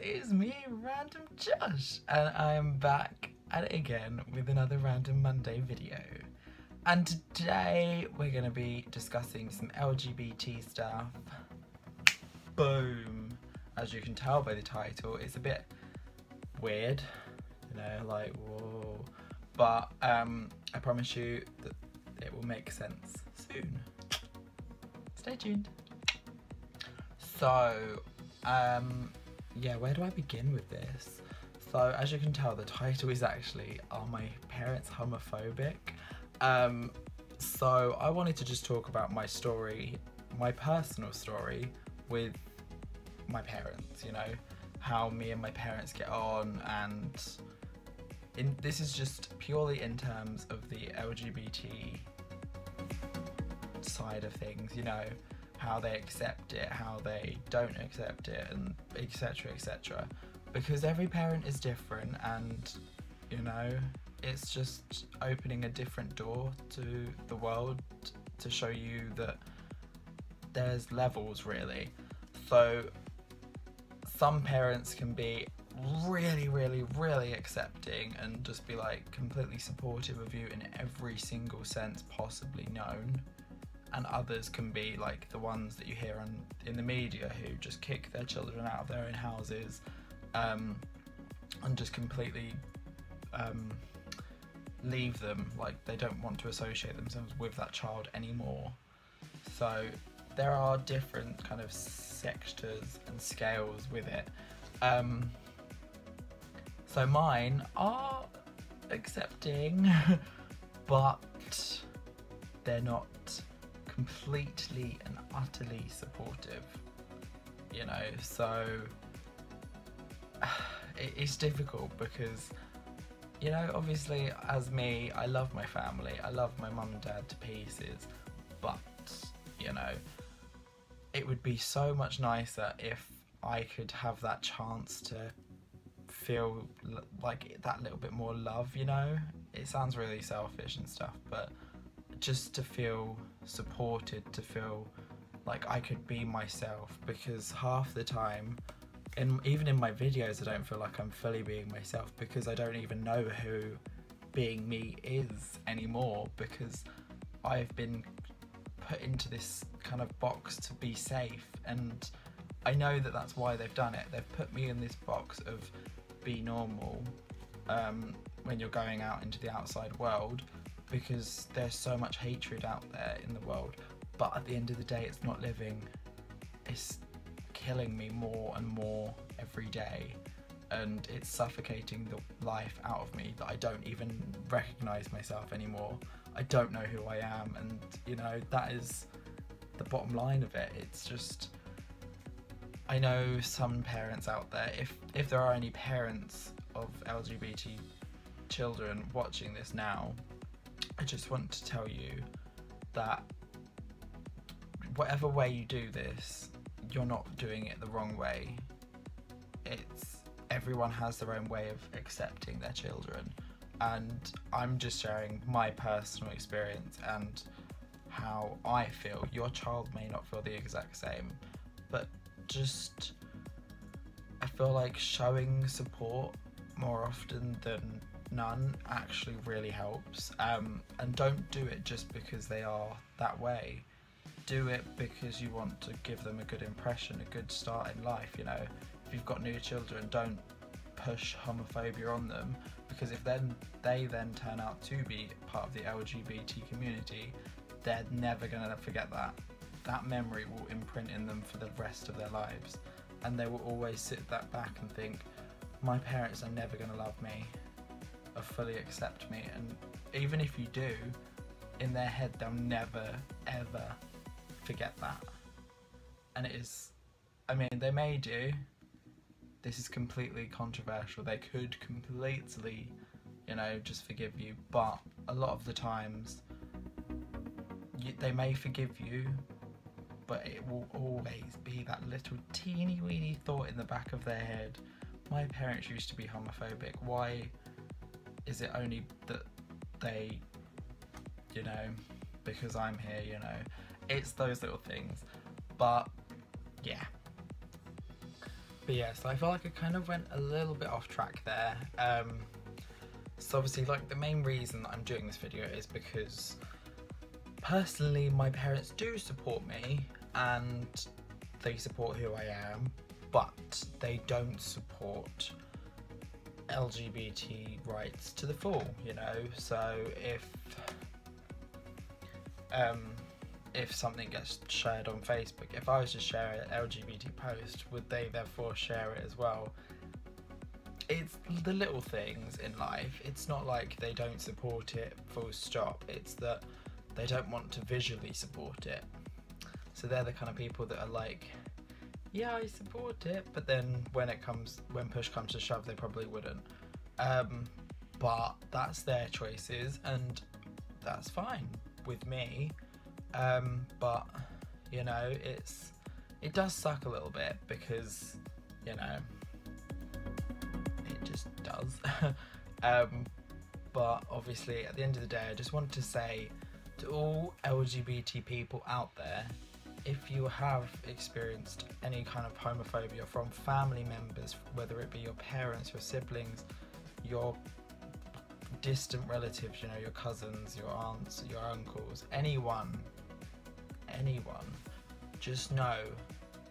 is me, Random Josh, and I am back at it again with another Random Monday video. And today we're going to be discussing some LGBT stuff. Boom! As you can tell by the title, it's a bit weird, you know, like whoa. But I promise you that it will make sense soon. Stay tuned. So, yeah, where do I begin with this? So, as you can tell, the title is actually, Are My Parents Homophobic? So I wanted to just talk about my story, my personal story with my parents, you know, how me and my parents get on, and this is just purely in terms of the LGBT side of things, you know, how they accept it, how they don't accept it, and etc, etc, because every parent is different, and you know, it's just opening a different door to the world to show you that there's levels, really. So some parents can be really accepting and just be like completely supportive of you in every single sense possibly known, and others can be like the ones that you hear in the media who just kick their children out of their own houses, and just completely leave them, like they don't want to associate themselves with that child anymore. So there are different kind of sectors and scales with it. So mine are accepting, but they're not completely and utterly supportive, you know. So it's difficult because, you know, obviously as me, I love my family, I love my mum and dad to pieces, but you know, it would be so much nicer if I could have that chance to feel like that little bit more love, you know. It sounds really selfish and stuff, but just to feel supported, to feel like I could be myself, because half the time, even in my videos, I don't feel like I'm fully being myself, because I don't even know who being me is anymore, because I've been put into this kind of box to be safe, and I know that that's why they've done it. They've put me in this box of be normal when you're going out into the outside world, because there's so much hatred out there in the world, but at the end of the day it's not living. It's killing me more and more every day, and it's suffocating the life out of me that I don't even recognise myself anymore. I don't know who I am, and you know, that is the bottom line of it. It's just, I know some parents out there, if there are any parents of LGBT children watching this now, I just want to tell you that whatever way you do this, you're not doing it the wrong way. Everyone has their own way of accepting their children, and I'm just sharing my personal experience and how I feel. Your child may not feel the exact same, but just, I feel like showing support more often than none actually really helps, and don't do it just because they are that way. Do it because you want to give them a good impression, a good start in life, you know. If you've got new children, don't push homophobia on them, because if they then turn out to be part of the LGBT community, they're never going to forget that. That memory will imprint in them for the rest of their lives, and they will always sit that back and think, my parents are never going to love me or fully accept me. And even if you do, in their head they'll never ever forget that. And it is, I mean, they may do, this is completely controversial, they could completely, you know, just forgive you, but a lot of the times they may forgive you, but it will always be that little teeny weeny thought in the back of their head, my parents used to be homophobic, why is it only that they, you know, because I'm here, you know. It's those little things. But yeah, But yeah, so I feel like I kind of went a little bit off track there. So obviously, like, the main reason that I'm doing this video is because personally my parents do support me and they support who I am, but they don't support LGBT rights to the full, you know. So if something gets shared on Facebook, if I was to share an LGBT post, would they therefore share it as well? It's the little things in life. It's not like they don't support it full stop, it's that they don't want to visually support it. So they're the kind of people that are like, yeah, I support it, but then when push comes to shove, they probably wouldn't. But that's their choices, and that's fine with me. But you know, it does suck a little bit because, you know, it just does. But obviously at the end of the day, I just want to say to all LGBT people out there, if you have experienced any kind of homophobia from family members, whether it be your parents, your siblings, your distant relatives, you know, your cousins, your aunts, your uncles, anyone, just know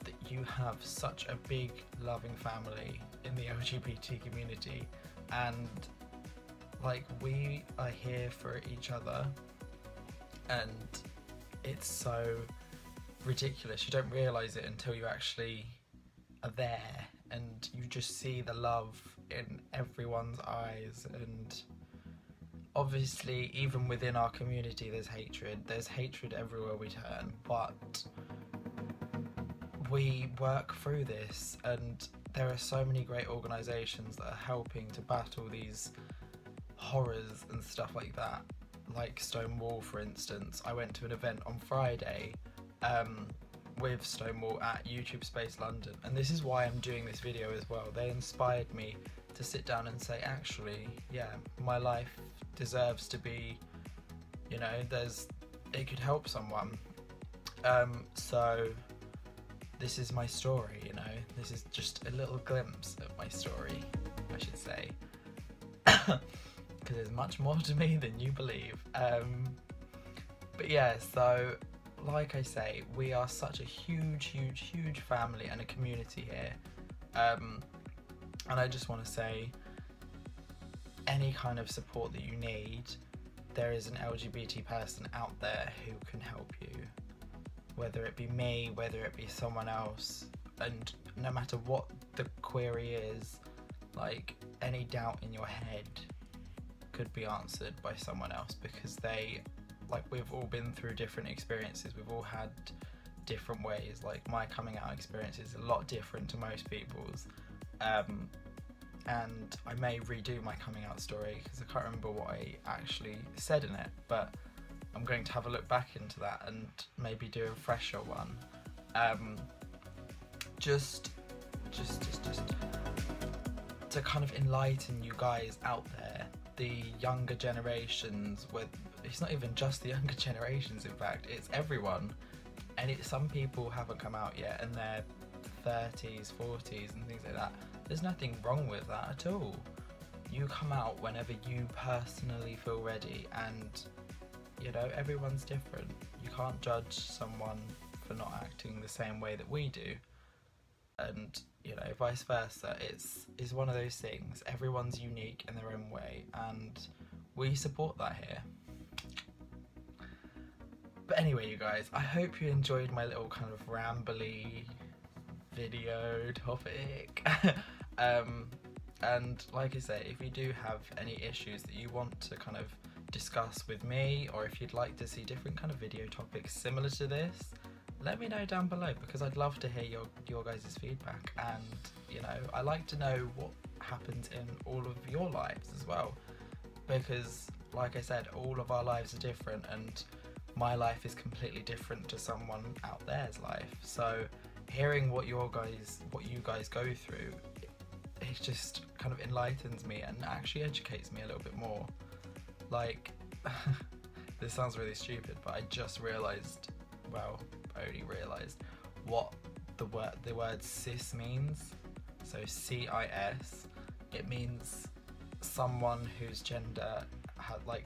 that you have such a big loving family in the LGBT community, and like, we are here for each other, and it's so ridiculous. You don't realise it until you actually are there, and you just see the love in everyone's eyes. And obviously, even within our community, there's hatred everywhere we turn, but we work through this, and there are so many great organisations that are helping to battle these horrors and stuff like that, like Stonewall, for instance. I went to an event on Friday with Stonewall at YouTube Space London, and this is why I'm doing this video as well. They inspired me to sit down and say, actually, yeah, my life deserves to be, you know, it could help someone. So this is my story, you know, this is just a little glimpse of my story, I should say, because there's much more to me than you believe. But yeah, so like I say, we are such a huge family and a community here, and I just want to say, any kind of support that you need, there is an LGBT person out there who can help you, whether it be me, whether it be someone else. And no matter what the query is, like, any doubt in your head could be answered by someone else, because we've all been through different experiences, we've all had different ways. Like, my coming out experience is a lot different to most people's, and I may redo my coming out story because I can't remember what I actually said in it, but I'm going to have a look back into that and maybe do a fresher one, just to kind of enlighten you guys out there, the younger generations. It's not even just the younger generations, in fact, it's everyone. And some people haven't come out yet, and they're 30s, 40s and things like that. There's nothing wrong with that at all. You come out whenever you personally feel ready, and you know, everyone's different. You can't judge someone for not acting the same way that we do, and you know, vice versa. It's one of those things. Everyone's unique in their own way, and we support that here. But anyway, you guys, I hope you enjoyed my little kind of rambly video topic. And like I say, if you do have any issues that you want to kind of discuss with me, or if you'd like to see different kind of video topics similar to this, let me know down below, because I'd love to hear your guys' feedback. And you know, I like to know what happens in all of your lives as well, because like I said, all of our lives are different, and my life is completely different to someone out there's life. So hearing what you guys go through, it just kind of enlightens me and actually educates me a little bit more. Like, this sounds really stupid, but I just realised, well, I only realised what the word cis means. So CIS, it means someone whose gender had like,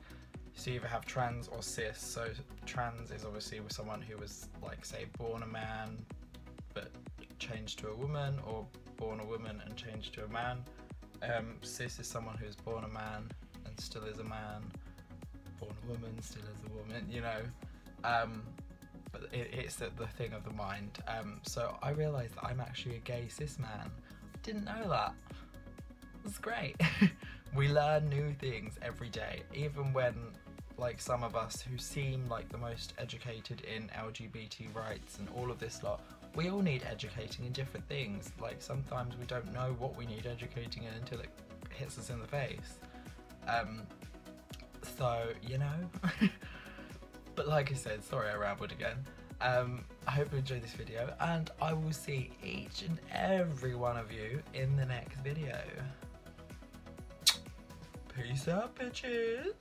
so you either have trans or cis. So trans is obviously with someone who was like, say, born a man but changed to a woman, or born a woman and changed to a man. Cis is someone who's born a man and still is a man, born a woman, still is a woman, you know. But it's the thing of the mind. So I realised that I'm actually a gay cis man. Didn't know that. It's great. We learn new things every day, even when like some of us who seem like the most educated in LGBT rights and all of this lot, we all need educating in different things. Like sometimes we don't know what we need educating in until it hits us in the face. So, you know. But like I said, sorry I rambled again. I hope you enjoyed this video, and I will see each and every one of you in the next video. Peace out, bitches.